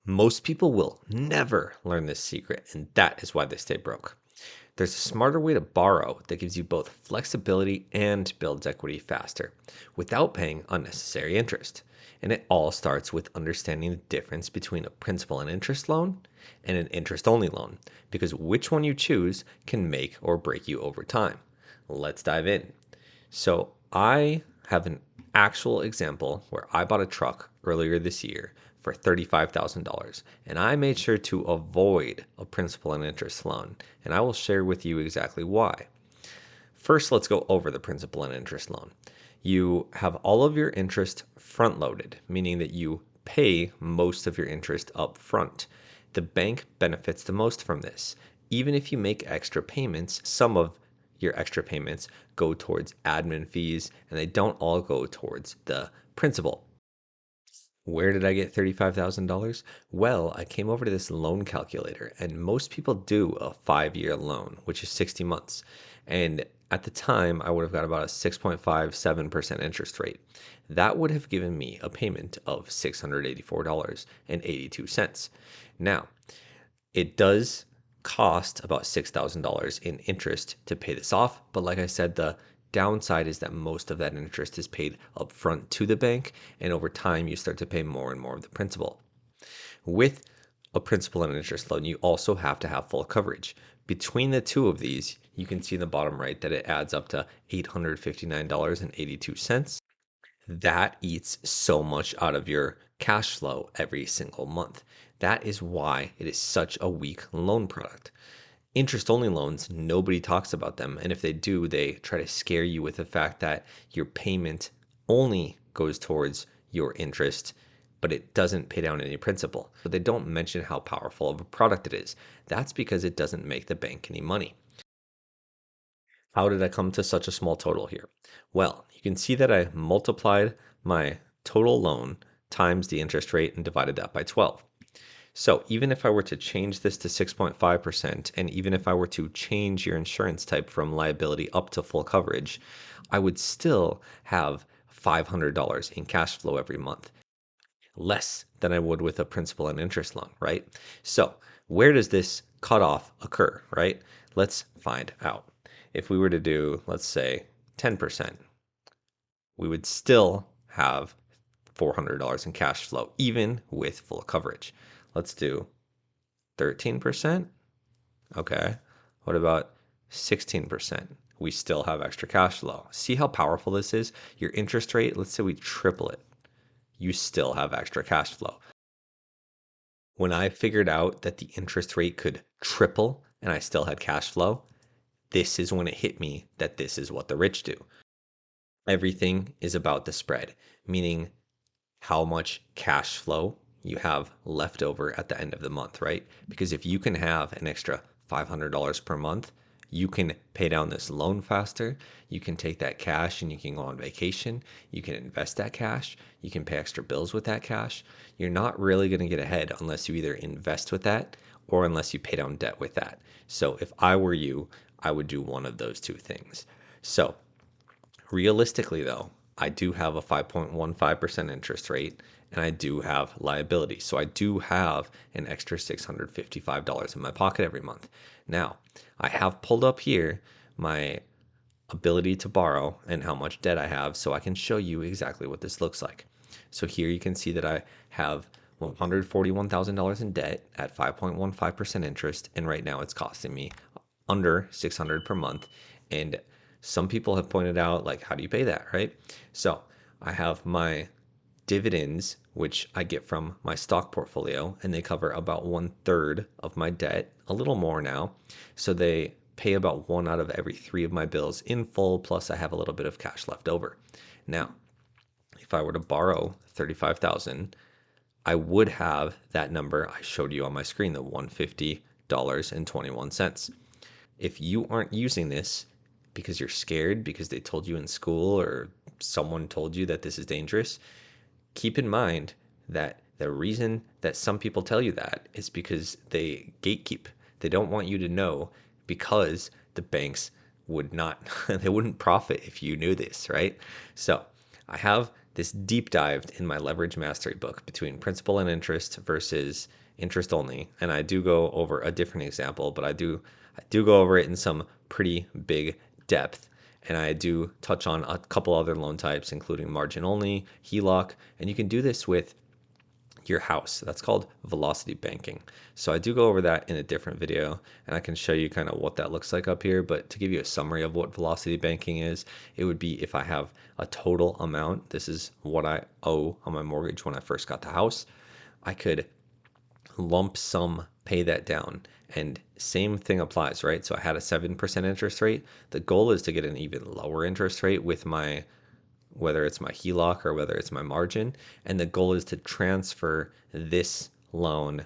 Most people will never learn this secret, and that is why they stay broke. There's a smarter way to borrow that gives you both flexibility and builds equity faster without paying unnecessary interest. And it all starts with understanding the difference between a principal and interest loan and an interest only loan, because which one you choose can make or break you over time. Let's dive in. So, I have an actual example where I bought a truck earlier this year for $35,000, and I made sure to avoid a principal and interest loan, and I will share with you exactly why. First, let's go over the principal and interest loan. You have all of your interest front loaded, meaning that you pay most of your interest up front. The bank benefits the most from this. Even if you make extra payments, some of your extra payments go towards admin fees and they don't all go towards the principal. Where did I get $35,000? Well, I came over to this loan calculator, and most people do a 5-year loan, which is 60 months. And at the time, I would have got about a 6.57% interest rate. That would have given me a payment of $684.82. Now, it does cost about $6,000 in interest to pay this off, but like I said, the downside is that most of that interest is paid upfront to the bank, and over time you start to pay more and more of the principal. With a principal and interest loan, you also have to have full coverage. Between the two of these, you can see in the bottom right that it adds up to $859.82. That eats so much out of your cash flow every single month. That is why it is such a weak loan product. Interest only loans, nobody talks about them. And if they do, they try to scare you with the fact that your payment only goes towards your interest, but it doesn't pay down any principal. But they don't mention how powerful of a product it is. That's because it doesn't make the bank any money. How did I come to such a small total here? Well, you can see that I multiplied my total loan times the interest rate and divided that by 12. So even if I were to change this to 6.5%, and even if I were to change your insurance type from liability up to full coverage, I would still have $500 in cash flow every month, less than I would with a principal and interest loan, right? So where does this cutoff occur, right? Let's find out. If we were to do, let's say, 10%, we would still have $400 in cash flow, even with full coverage. Let's do 13%. Okay. What about 16%? We still have extra cash flow. See how powerful this is? Your interest rate, let's say we triple it, you still have extra cash flow. When I figured out that the interest rate could triple and I still had cash flow, this is when it hit me that this is what the rich do. Everything is about the spread, meaning how much cash flow you have left over at the end of the month, right? Because if you can have an extra $500 per month, you can pay down this loan faster. You can take that cash and you can go on vacation. You can invest that cash. You can pay extra bills with that cash. You're not really going to get ahead unless you either invest with that or unless you pay down debt with that. So if I were you, I would do one of those two things. So realistically, though, I do have a 5.15% interest rate and I do have liability. So I do have an extra $655 in my pocket every month. Now, I have pulled up here my ability to borrow and how much debt I have so I can show you exactly what this looks like. So here you can see that I have $141,000 in debt at 5.15% interest, and right now it's costing me under 600 per month. And some people have pointed out, like, how do you pay that, right? So I have my dividends, which I get from my stock portfolio, and they cover about 1/3 of my debt, a little more now. So they pay about one out of every three of my bills in full, plus I have a little bit of cash left over. Now, if I were to borrow 35,000, I would have that number I showed you on my screen, the $150.21. If you aren't using this because you're scared, because they told you in school or someone told you that this is dangerous, keep in mind that the reason that some people tell you that is because they gatekeep. They don't want you to know because the banks would not, they wouldn't profit if you knew this, right? So I have this deep dived in my leverage mastery book between principal and interest versus interest only. And I do go over a different example, but I do go over it in some pretty big depth. And I do touch on a couple other loan types, including margin only, HELOC, and you can do this with your house. That's called velocity banking. So I do go over that in a different video, and I can show you kind of what that looks like up here. But to give you a summary of what velocity banking is, it would be if I have a total amount, this is what I owe on my mortgage when I first got the house, I could lump sum pay that down. And same thing applies, right? So I had a 7% interest rate. The goal is to get an even lower interest rate with my, whether it's my HELOC or whether it's my margin. And the goal is to transfer this loan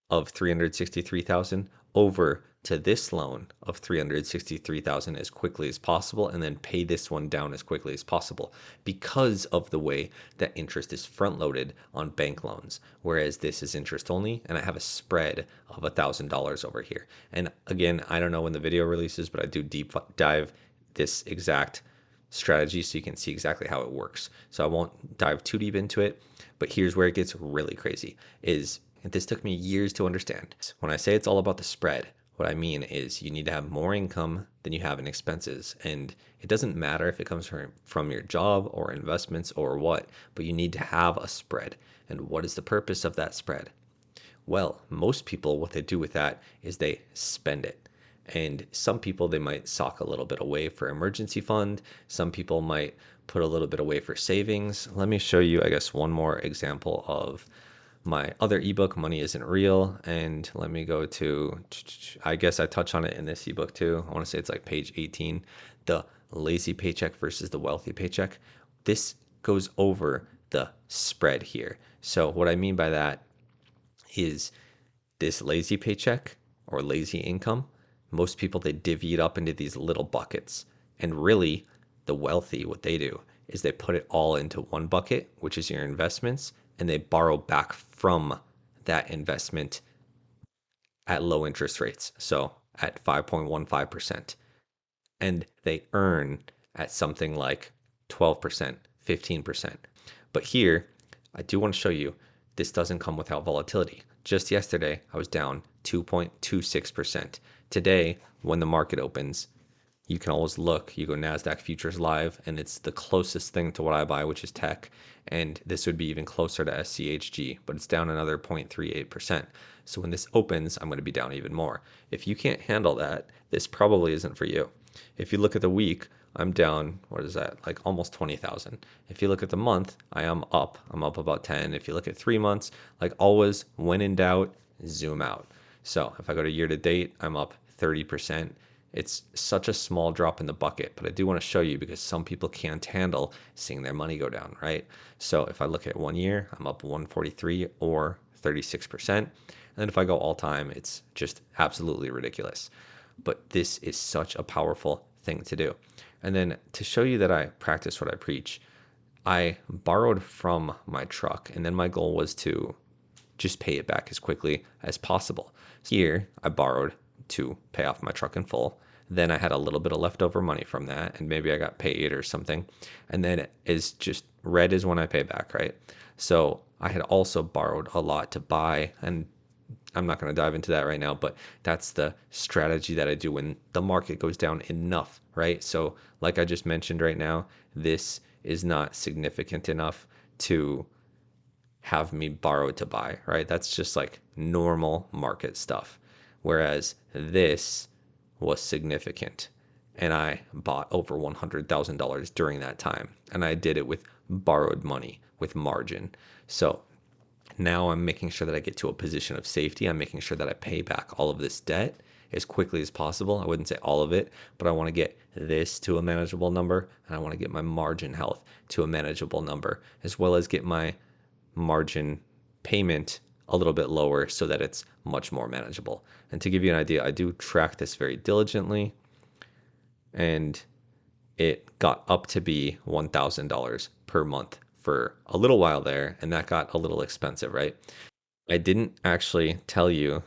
of 363,000 over to this loan of 363,000 as quickly as possible, and then pay this one down as quickly as possible because of the way that interest is front loaded on bank loans, whereas this is interest only, and I have a spread of $1,000 over here. And again, I don't know when the video releases, but I do deep dive this exact strategy so you can see exactly how it works. So I won't dive too deep into it, but here's where it gets really crazy is, and this took me years to understand. When I say it's all about the spread, what I mean is you need to have more income than you have in expenses. And it doesn't matter if it comes from your job or investments or what, but you need to have a spread. And what is the purpose of that spread? Well, most people, what they do with that is they spend it. And some people, they might sock a little bit away for emergency fund. Some people might put a little bit away for savings. Let me show you, I guess, one more example of my other ebook, Money Isn't Real. And let me go to, I guess I touch on it in this ebook too. I want to say it's like page 18, the lazy paycheck versus the wealthy paycheck. This goes over the spread here. So what I mean by that is this lazy paycheck or lazy income. Most people, they divvy it up into these little buckets. And really, the wealthy, what they do is they put it all into one bucket, which is your investments, and they borrow back from that investment at low interest rates. So at 5.15%. And they earn at something like 12%, 15%. But here, I do want to show you this doesn't come without volatility. Just yesterday, I was down 2.26%. Today, when the market opens, you can always look. You go NASDAQ Futures Live, and it's the closest thing to what I buy, which is tech. And this would be even closer to SCHG, but it's down another 0.38%. So when this opens, I'm going to be down even more. If you can't handle that, this probably isn't for you. If you look at the week, I'm down, what is that, like almost 20,000. If you look at the month, I'm up about 10. If you look at 3 months, like always, when in doubt, zoom out. So if I go to year to date, I'm up 30%. It's such a small drop in the bucket, but I do want to show you because some people can't handle seeing their money go down, right? So if I look at 1 year, I'm up 143 or 36%. And then if I go all time, it's just absolutely ridiculous. But this is such a powerful thing to do. And then to show you that I practice what I preach, I borrowed from my truck, and then my goal was to just pay it back as quickly as possible. Here, I borrowed to pay off my truck in full. Then I had a little bit of leftover money from that, and maybe I got paid or something. And then it is just red is when I pay back, right? So I had also borrowed a lot to buy, and I'm not going to dive into that right now, but that's the strategy that I do when the market goes down enough, right? So, like I just mentioned right now, this is not significant enough to have me borrow to buy, right? That's just like normal market stuff. Whereas this was significant. And I bought over $100,000 during that time. And I did it with borrowed money, with margin. So now I'm making sure that I get to a position of safety. I'm making sure that I pay back all of this debt as quickly as possible. I wouldn't say all of it, but I want to get this to a manageable number, and I want to get my margin health to a manageable number, as well as get my margin payment a little bit lower so that it's much more manageable. And to give you an idea, I do track this very diligently, and it got up to be $1,000 per month for a little while there, and that got a little expensive, right? I didn't actually tell you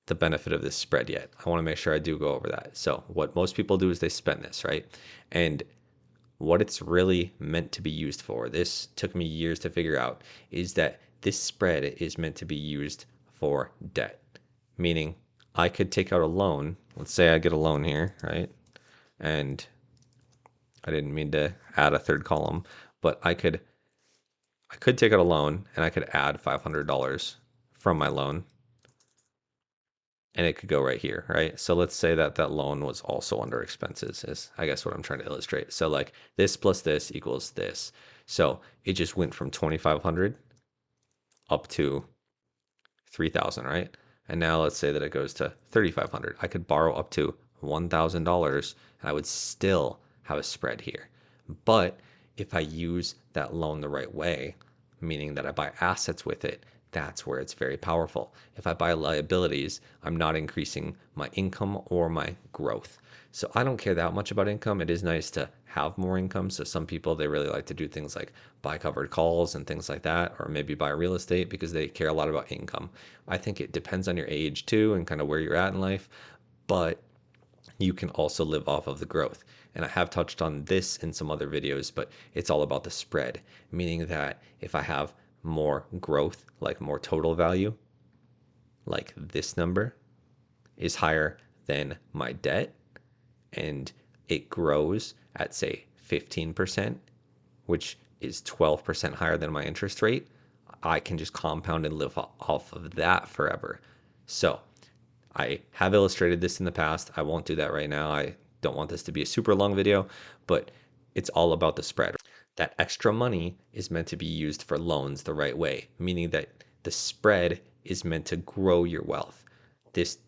the benefit of this spread yet. I want to make sure I do go over that. So what most people do is they spend this, right? And what it's really meant to be used for, this took me years to figure out, is that this spread is meant to be used for debt. Meaning, I could take out a loan. Let's say I get a loan here, right? And I didn't mean to add a third column, but I could take out a loan and I could add $500 from my loan and it could go right here, right? So let's say that that loan was also under expenses is I guess what I'm trying to illustrate. So like this plus this equals this. So it just went from 2,500 up to 3,000, right? And now let's say that it goes to 3,500. I could borrow up to $1,000 and I would still have a spread here. But if I use that loan the right way, meaning that I buy assets with it, that's where it's very powerful. If I buy liabilities, I'm not increasing my income or my growth. So I don't care that much about income. It is nice to have more income. So some people, they really like to do things like buy covered calls and things like that, or maybe buy real estate because they care a lot about income. I think it depends on your age too and kind of where you're at in life, but you can also live off of the growth. And I have touched on this in some other videos, but it's all about the spread, meaning that if I have more growth, like more total value, like this number is higher than my debt, and it grows at say 15%, which is 12% higher than my interest rate, I can just compound and live off of that forever. So I have illustrated this in the past. I won't do that right now. I don't want this to be a super long video, but it's all about the spread. That extra money is meant to be used for loans the right way, meaning that the spread is meant to grow your wealth. This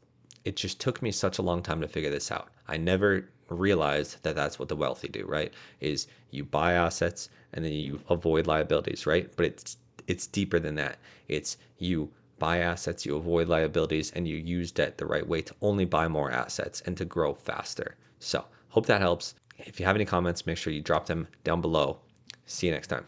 it just took me such a long time to figure this out. I never realized that that's what the wealthy do, right? Is you buy assets and then you avoid liabilities, right? But it's deeper than that. It's you buy assets, you avoid liabilities, and you use debt the right way to only buy more assets and to grow faster. So, hope that helps. If you have any comments, make sure you drop them down below. See you next time.